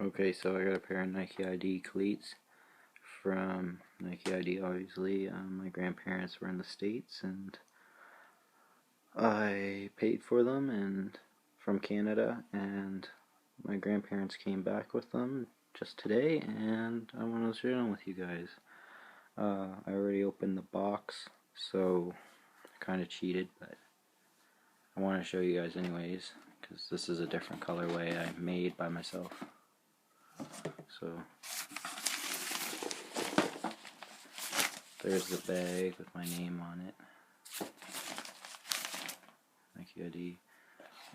Okay, so I got a pair of NikeiD cleats from NikeiD, obviously. My grandparents were in the States and I paid for them and from Canada, and my grandparents came back with them just today and I want to share them with you guys. I already opened the box, so I kind of cheated, but I want to show you guys anyways, because this is a different colorway I made by myself. So there's the bag with my name on it, NikeiD,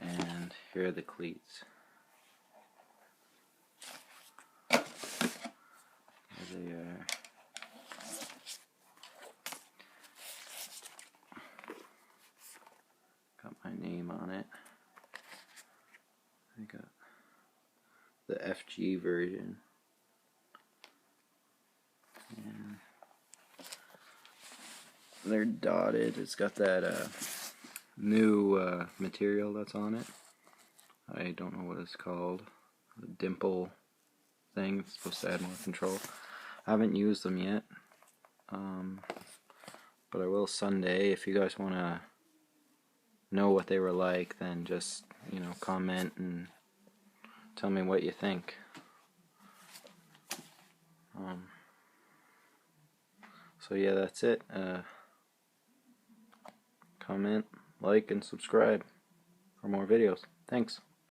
and here are the cleats. There they are. Got my name on it. I got the FG version. And they're dotted. It's got that new material that's on it. I don't know what it's called. The dimple thing. It's supposed to add more control. I haven't used them yet. But I will Sunday. If you guys want to know what they were like, then just, comment and tell me what you think. So yeah, that's it. Comment, like, and subscribe for more videos. Thanks.